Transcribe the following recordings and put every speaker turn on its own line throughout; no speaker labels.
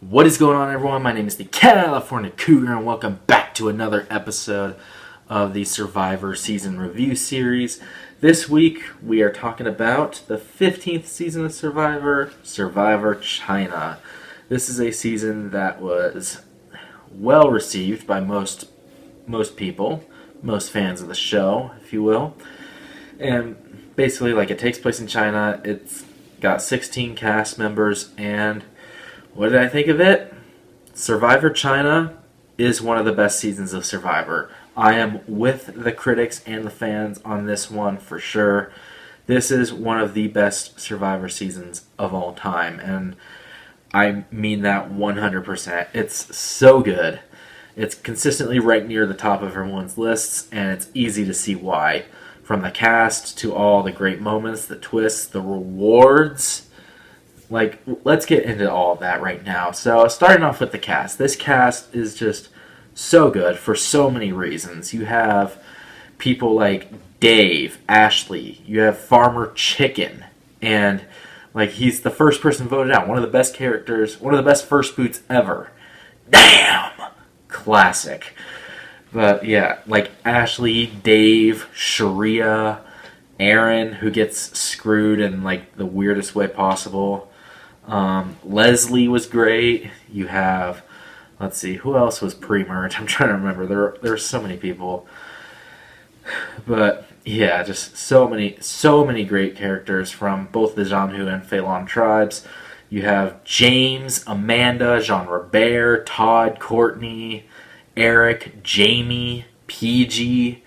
What is going on, everyone? My name is the California Cougar, and welcome back to another episode of the Survivor Season Review Series. This week, we are talking about the 15th season of Survivor, Survivor China. This is a season that was well received by most people, most fans of the show, if you will. And basically, it takes place in China. It's got 16 cast members, and what did I think of it? Survivor China is one of the best seasons of Survivor. I am with the critics and the fans on this one for sure. This is one of the best Survivor seasons of all time, and I mean that 100%. It's so good. It's consistently right near the top of everyone's lists, and it's easy to see why. From the cast to all the great moments, the twists, the rewards. Let's get into all of that right now. So, starting off with the cast. This cast is just so good for so many reasons. You have people like Dave, Ashley. You have Farmer Chicken. And, he's the first person voted out. One of the best characters. One of the best first boots ever. Damn! Classic. But, yeah, Ashley, Dave, Sharia, Aaron, who gets screwed in, the weirdest way possible. Leslie was great. You have, let's see, who else was pre-merge? I'm trying to remember. There were so many people. But, yeah, just so many great characters from both the Zhanhu and Phelan tribes. You have James, Amanda, Jean-Robert, Todd, Courtney, Eric, Jamie, PG.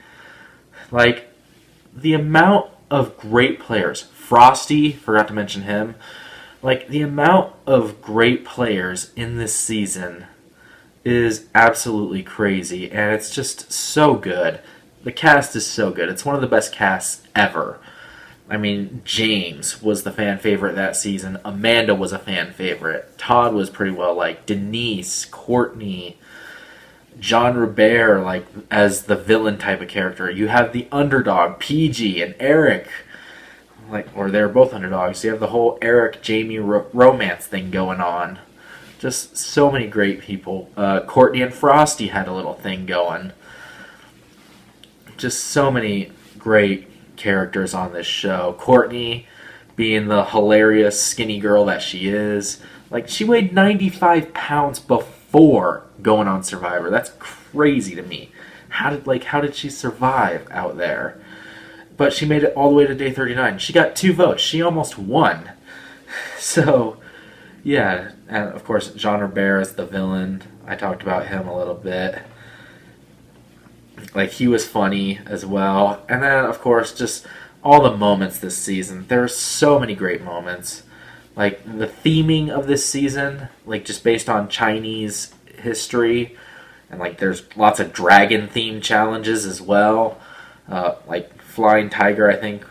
The amount of great players. Frosty, forgot to mention him. The amount of great players in this season is absolutely crazy, and it's just so good. The cast is so good. It's one of the best casts ever. I mean, James was the fan favorite that season. Amanda was a fan favorite. Todd was pretty well liked. Denise, Courtney, Jean-Robert, as the villain type of character. You have the underdog, PG, and Eric. Or they're both underdogs. You have the whole Eric-Jamie romance thing going on. Just so many great people. Courtney and Frosty had a little thing going. Just so many great characters on this show. Courtney being the hilarious skinny girl that she is. She weighed 95 pounds before going on Survivor. That's crazy to me. How did she survive out there? But she made it all the way to day 39. She got 2 votes. She almost won. So, yeah. And, of course, Jean-Robert is the villain. I talked about him a little bit. He was funny as well. And then, of course, just all the moments this season. There are so many great moments. The theming of this season, just based on Chinese history. And, there's lots of dragon-themed challenges as well. Flying Tiger, I think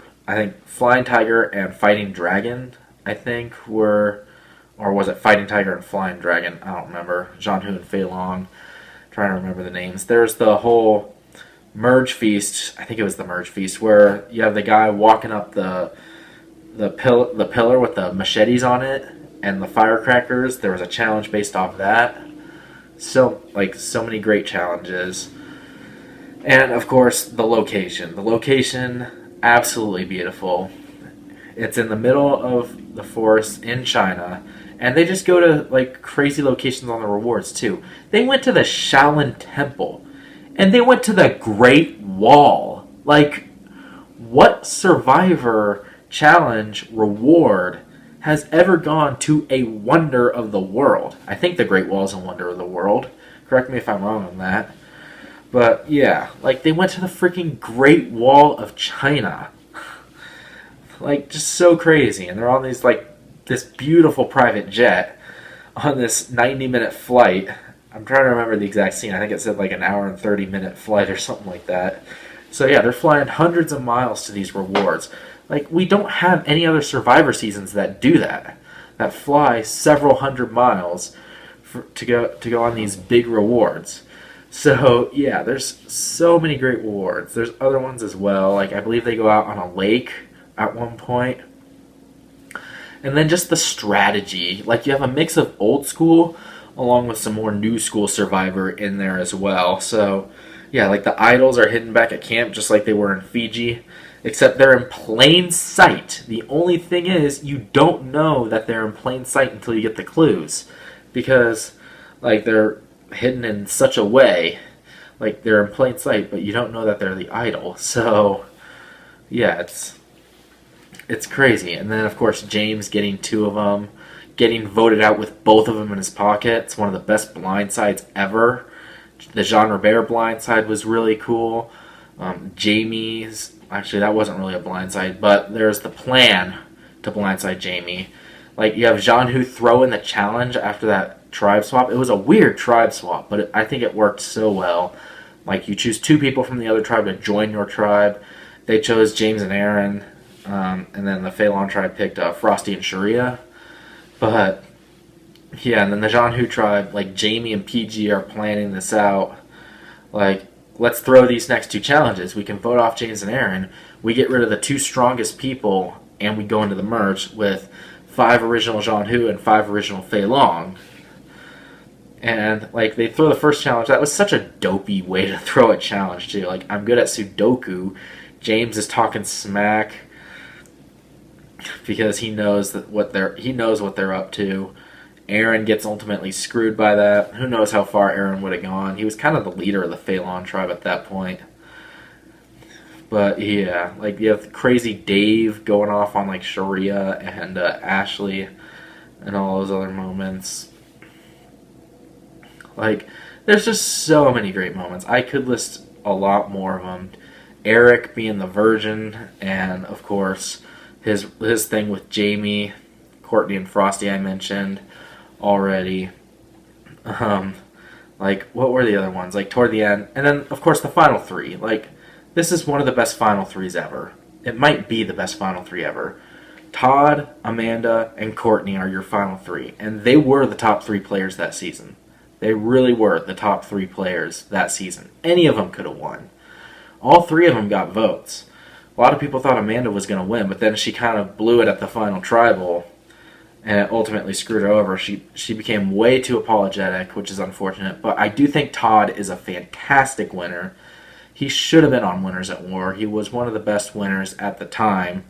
Flying Tiger and Fighting Dragon, or was it Fighting Tiger and Flying Dragon? I don't remember. Zhanhu and Phelan. Trying to remember the names. There's the whole Merge Feast. I think it was the Merge Feast where you have the guy walking up the pillar with the machetes on it and the firecrackers. There was a challenge based off that. So many great challenges. And, of course, the location. The location, absolutely beautiful. It's in the middle of the forest in China. And they just go to, crazy locations on the rewards, too. They went to the Shaolin Temple. And they went to the Great Wall. What Survivor challenge reward has ever gone to a wonder of the world? I think the Great Wall is a wonder of the world. Correct me if I'm wrong on that. But, yeah, they went to the freaking Great Wall of China. Just so crazy. And they're on these, this beautiful private jet on this 90-minute flight. I'm trying to remember the exact scene. I think it said, an hour and 30-minute flight or something like that. So, yeah, they're flying hundreds of miles to these rewards. We don't have any other Survivor seasons that do that. That fly several hundred miles to go on these big rewards. So yeah, there's so many great awards. There's other ones as well. Like I believe they go out on a lake at one point. And then just the strategy. Like you have a mix of old school along with some more new school Survivor in there as well. So yeah, like the idols are hidden back at camp just like they were in Fiji. Except they're in plain sight. The only thing is you don't know that they're in plain sight until you get the clues. Because like they're hidden in such a way. Like they're in plain sight, but you don't know that they're the idol. So yeah, it's crazy. And then, of course, James getting two of them, getting voted out with both of them in his pocket. It's one of the best blindsides ever. The Jean Robert blindside was really cool. Jamie's, actually, that wasn't really a blindside, but there's the plan to blindside Jamie. Like, you have Jean Hu throw in the challenge after that tribe swap. It was a weird tribe swap, but I think it worked so well. Like, you choose two people from the other tribe to join your tribe. They chose James and Aaron. And then the Phelan tribe picked Frosty and Sharia. But, yeah, and then the Jean Hu tribe, like Jamie and PG are planning this out. Like, let's throw these next two challenges. We can vote off James and Aaron. We get rid of the two strongest people, and we go into the merge with 5 original Jean Hu and 5 original Phelan. And, like, they throw the first challenge. That was such a dopey way to throw a challenge, too. Like, I'm good at Sudoku. James is talking smack because he knows what they're up to. Aaron gets ultimately screwed by that. Who knows how far Aaron would have gone? He was kind of the leader of the Phelan tribe at that point. But yeah, like you have crazy Dave going off on like Sharia and Ashley and all those other moments. Like there's just so many great moments. I could list a lot more of them. Eric being the virgin, and of course his thing with Jamie, Courtney, and Frosty I mentioned already. Like what were the other ones? Like toward the end, and then of course the final 3. Like this is one of the best final 3s ever. It might be the best final 3 ever. Todd, Amanda, and Courtney are your final 3, and they were the top 3 players that season. They really were the top 3 players that season. Any of them could have won. All 3 of them got votes. A lot of people thought Amanda was going to win, but then she kind of blew it at the final tribal, and it ultimately screwed her over. She became way too apologetic, which is unfortunate. But I do think Todd is a fantastic winner. He should have been on Winners at War. He was one of the best winners at the time.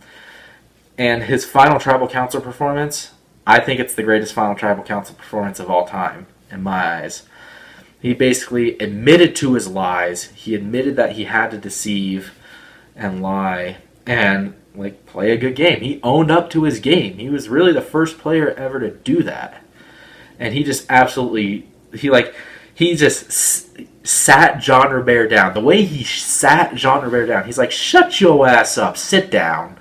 And his final tribal council performance, I think it's the greatest final tribal council performance of all time, in my eyes. He basically admitted to his lies. He admitted that he had to deceive and lie and like play a good game. He owned up to his game. He was really the first player ever to do that. And he just absolutely he just sat Jean Robert down. The way he sat Jean Robert down, he's like, "Shut your ass up, sit down."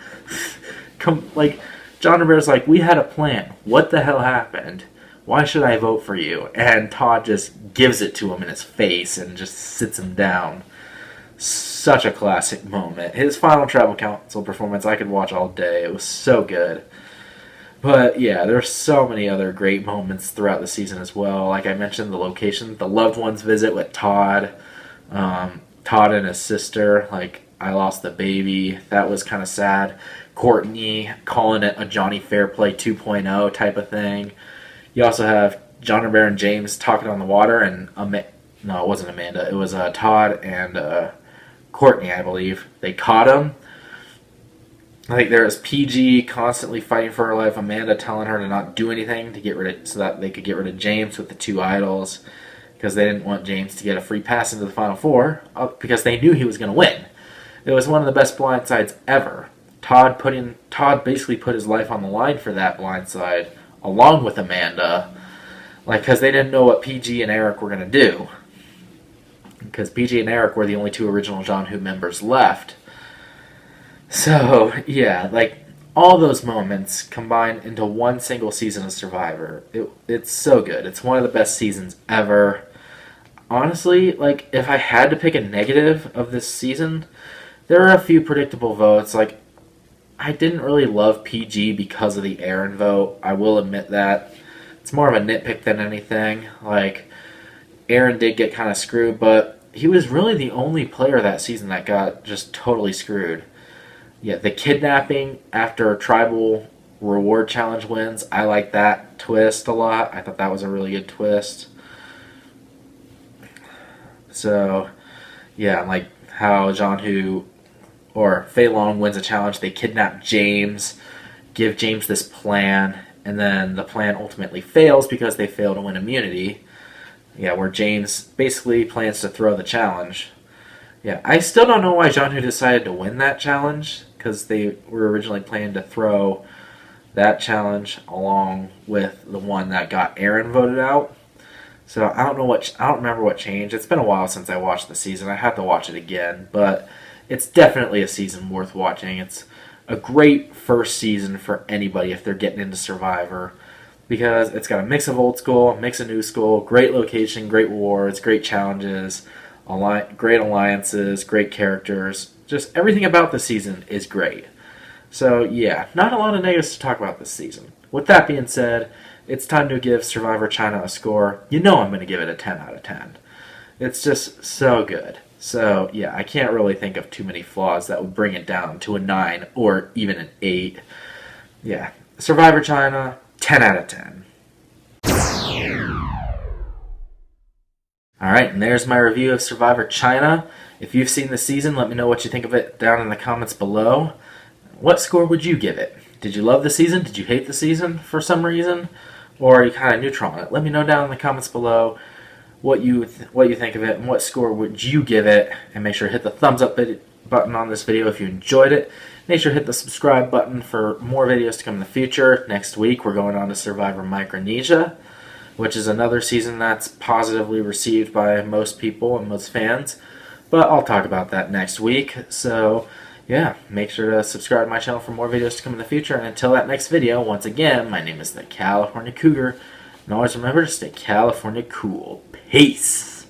Come, like Jean Robert's like, "We had a plan. What the hell happened? Why should I vote for you?" And Todd just gives it to him in his face and just sits him down. Such a classic moment. His final tribal council performance I could watch all day. It was so good. But yeah, there's so many other great moments throughout the season as well. Like I mentioned, the location, the loved ones visit with Todd. Todd and his sister, like I lost the baby. That was kind of sad. Courtney calling it a Johnny Fairplay 2.0 type of thing. You also have John Robert and James talking on the water, and no, it wasn't Amanda. It was Todd and Courtney, I believe. They caught him. I think there was PG constantly fighting for her life. Amanda telling her to not do anything to get rid of, so that they could get rid of James with the 2 idols, because they didn't want James to get a free pass into the Final Four because they knew he was going to win. It was one of the best blindsides ever. Todd basically put his life on the line for that blindside, along with Amanda, like because they didn't know what PG and Eric were going to do. Because PG and Eric were the only 2 original Jean Hu members left. So, yeah, like, all those moments combined into one single season of Survivor. It's so good. It's one of the best seasons ever. Honestly, like, if I had to pick a negative of this season, there are a few predictable votes. Like, I didn't really love PG because of the Aaron vote. I will admit that. It's more of a nitpick than anything. Like, Aaron did get kind of screwed, but he was really the only player that season that got just totally screwed. Yeah, the kidnapping after tribal reward challenge wins, I like that twist a lot. I thought that was a really good twist. So, yeah, like how Jean-Hu or Fei Long wins a challenge. They kidnap James, give James this plan, and then the plan ultimately fails because they fail to win immunity. Yeah, where James basically plans to throw the challenge. Yeah, I still don't know why Jean-Hu decided to win that challenge, because they were originally planning to throw that challenge along with the one that got Aaron voted out. So I don't remember what changed. It's been a while since I watched the season. I have to watch it again, but it's definitely a season worth watching. It's a great first season for anybody if they're getting into Survivor, because it's got a mix of old school, a mix of new school, great location, great rewards, great challenges, great alliances, great characters. Just everything about the season is great. So yeah, not a lot of negatives to talk about this season. With that being said, it's time to give Survivor China a score. You know I'm going to give it a 10 out of 10. It's just so good. So yeah, I can't really think of too many flaws that would bring it down to a 9 or even an 8. Yeah, Survivor China, 10 out of 10. Alright, and there's my review of Survivor China. If you've seen the season, let me know what you think of it down in the comments below. What score would you give it? Did you love the season? Did you hate the season for some reason? Or are you kind of neutral on it? Let me know down in the comments below what you think of it and what score would you give it. And make sure to hit the thumbs up button on this video if you enjoyed it. Make sure to hit the subscribe button for more videos to come in the future. Next week we're going on to Survivor Micronesia, which is another season that's positively received by most people and most fans. But I'll talk about that next week. So yeah, make sure to subscribe to my channel for more videos to come in the future. And until that next video, once again, my name is the California Cougar. And always remember to stay California cool. Peace.